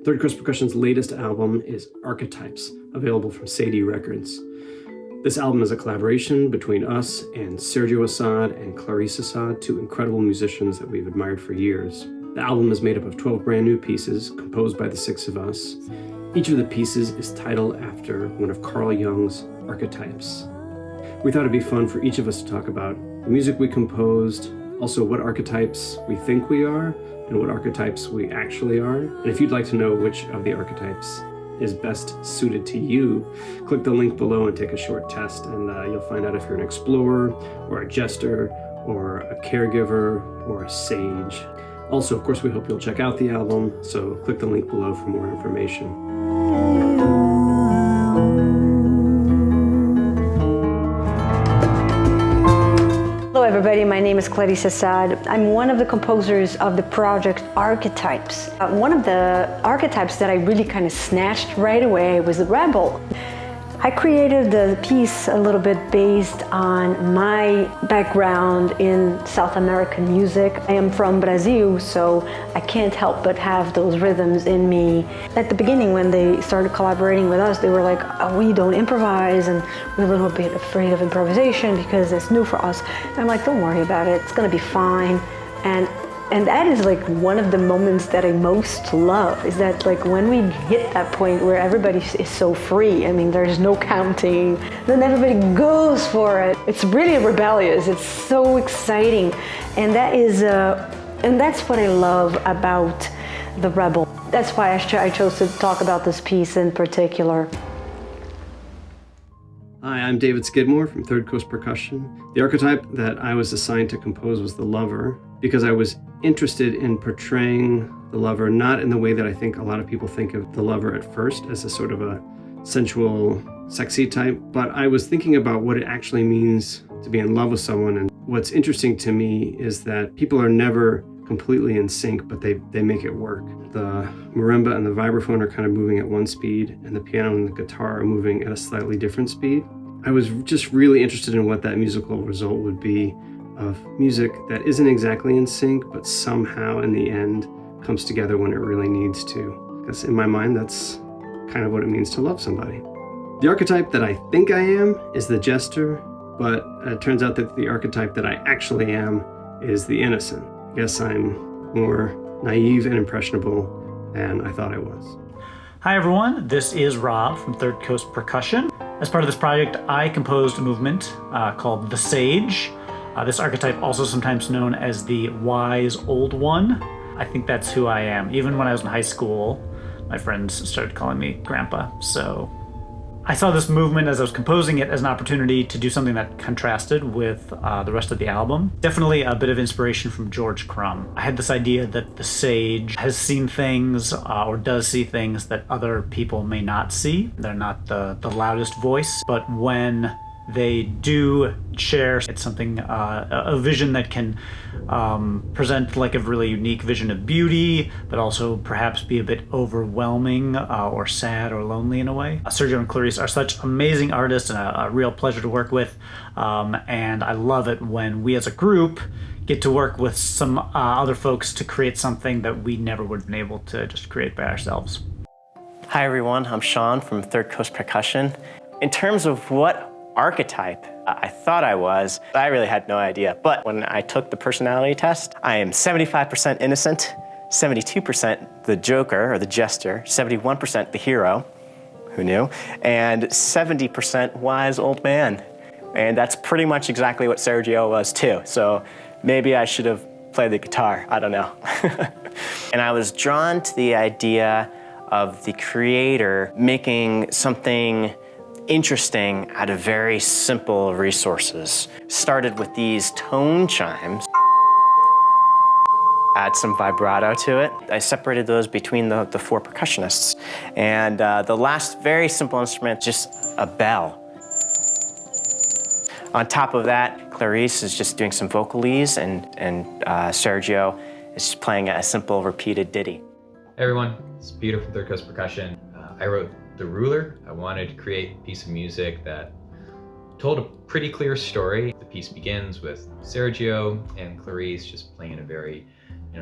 Third Coast Percussion's latest album is Archetypes, available from Sadie Records. This album is a collaboration between us and Sergio Assad and Carl Assad, two incredible musicians that we've admired for years. The album is made up of 12 brand new pieces composed by the six of us. Each of the pieces is titled after one of Carl Jung's archetypes. We thought it'd be fun for each of us to talk about the music we composed, also what archetypes we think we are, and what archetypes we actually are. And if you'd like to know which of the archetypes is best suited to you, click the link below and take a short test, and you'll find out if you're an explorer, or a jester, or a caregiver, or a sage. Also, of course, we hope you'll check out the album, so click the link below for more information. Hello everybody, my name is Carl Assad. I'm one of the composers of the project Archetypes. One of the archetypes that I really kind of snatched right away was the rebel. I created the piece a little bit based on my background in South American music. I am from Brazil, so I can't help but have those rhythms in me. At the beginning, when they started collaborating with us, they were like, oh, we don't improvise, and we're a little bit afraid of improvisation because it's new for us. And I'm like, don't worry about it, it's gonna be fine. And that is like one of the moments that I most love, is that like when we hit that point where everybody is so free, I mean, there's no counting, then everybody goes for it. It's really rebellious, it's so exciting. And that is, and that's what I love about the Rebel. That's why I chose to talk about this piece in particular. Hi, I'm David Skidmore from Third Coast Percussion. The archetype that I was assigned to compose was the lover, because I was interested in portraying the lover not in the way that I think a lot of people think of the lover at first, as a sort of a sensual, sexy type, but I was thinking about what it actually means to be in love with someone. And what's interesting to me is that people are never completely in sync, but they make it work. The marimba and the vibraphone are kind of moving at one speed, and the piano and the guitar are moving at a slightly different speed. I was just really interested in what that musical result would be, of music that isn't exactly in sync, but somehow in the end comes together when it really needs to. Because in my mind, that's kind of what it means to love somebody. The archetype that I think I am is the jester, but it turns out that the archetype that I actually am is the innocent. I guess I'm more naive and impressionable than I thought I was. Hi everyone, this is Rob from Third Coast Percussion. As part of this project, I composed a movement called The Sage. This archetype, also sometimes known as the Wise Old One. I think that's who I am. Even when I was in high school, my friends started calling me Grandpa. So I saw this movement as I was composing it as an opportunity to do something that contrasted with the rest of the album. Definitely a bit of inspiration from George Crumb. I had this idea that the sage has seen things or does see things that other people may not see. They're not the loudest voice, but when they do share, it's something, a vision that can present like a really unique vision of beauty, but also perhaps be a bit overwhelming or sad or lonely in a way. Sergio and Clarice are such amazing artists and a real pleasure to work with. And I love it when we as a group get to work with some other folks to create something that we never would have been able to just create by ourselves. Hi everyone, I'm Sean from Third Coast Percussion. In terms of what archetype I thought I was, I really had no idea. But when I took the personality test, I am 75% innocent, 72% the joker or the jester, 71% the hero, who knew, and 70% wise old man. And that's pretty much exactly what Sergio was too. So maybe I should have played the guitar, I don't know. And I was drawn to the idea of the creator making something interesting out of very simple resources. Started with these tone chimes, add some vibrato to it. I separated those between the four percussionists. And the last very simple instrument, just a bell. On top of that, Clarice is just doing some vocalese, and Sergio is playing a simple repeated ditty. Hey everyone, it's Peter from Third Coast Percussion. I wrote The Ruler. I wanted to create a piece of music that told a pretty clear story. The piece begins with Sergio and Clarice just playing a very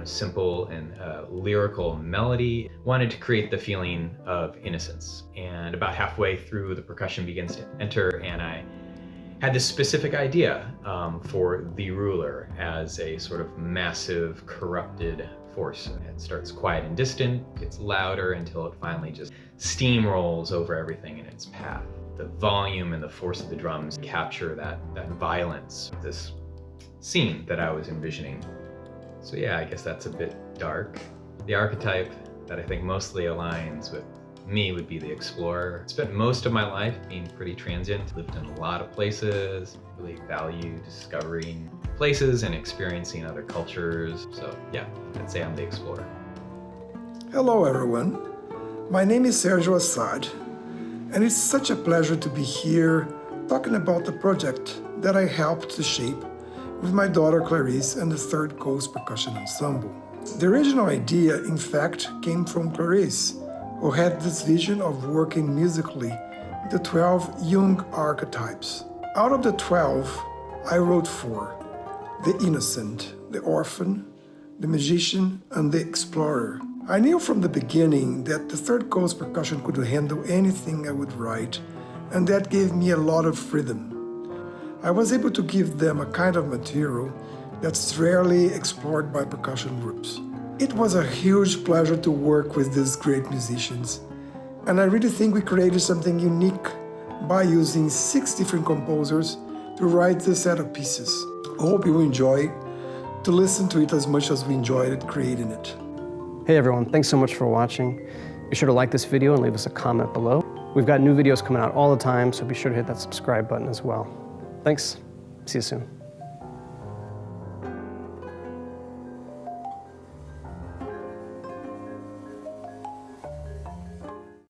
simple and lyrical melody. Wanted to create the feeling of innocence. And about halfway through, the percussion begins to enter, and I had this specific idea for the ruler as a sort of massive, corrupted force. It starts quiet and distant, gets louder until it finally just steamrolls over everything in its path. The volume and the force of the drums capture that violence, this scene that I was envisioning. So yeah, I guess that's a bit dark. The archetype that I think mostly aligns with me would be the explorer. Spent most of my life being pretty transient, lived in a lot of places, really value discovering places and experiencing other cultures. So yeah, I'd say I'm the explorer. Hello everyone, my name is Sergio Assad, and it's such a pleasure to be here talking about the project that I helped to shape with my daughter Clarice and the Third Coast Percussion Ensemble. The original idea, in fact, came from Clarice, who had this vision of working musically the 12 Jung archetypes. Out of the 12, I wrote 4: the innocent, the orphan, the magician, and the explorer. I knew from the beginning that the Third Coast Percussion could handle anything I would write, and that gave me a lot of freedom. I was able to give them a kind of material that's rarely explored by percussion groups. It was a huge pleasure to work with these great musicians, and I really think we created something unique by using 6 different composers to write this set of pieces. I hope you enjoy to listen to it as much as we enjoyed it creating it. Hey everyone, thanks so much for watching. Be sure to like this video and leave us a comment below. We've got new videos coming out all the time, so be sure to hit that subscribe button as well. Thanks. See you soon.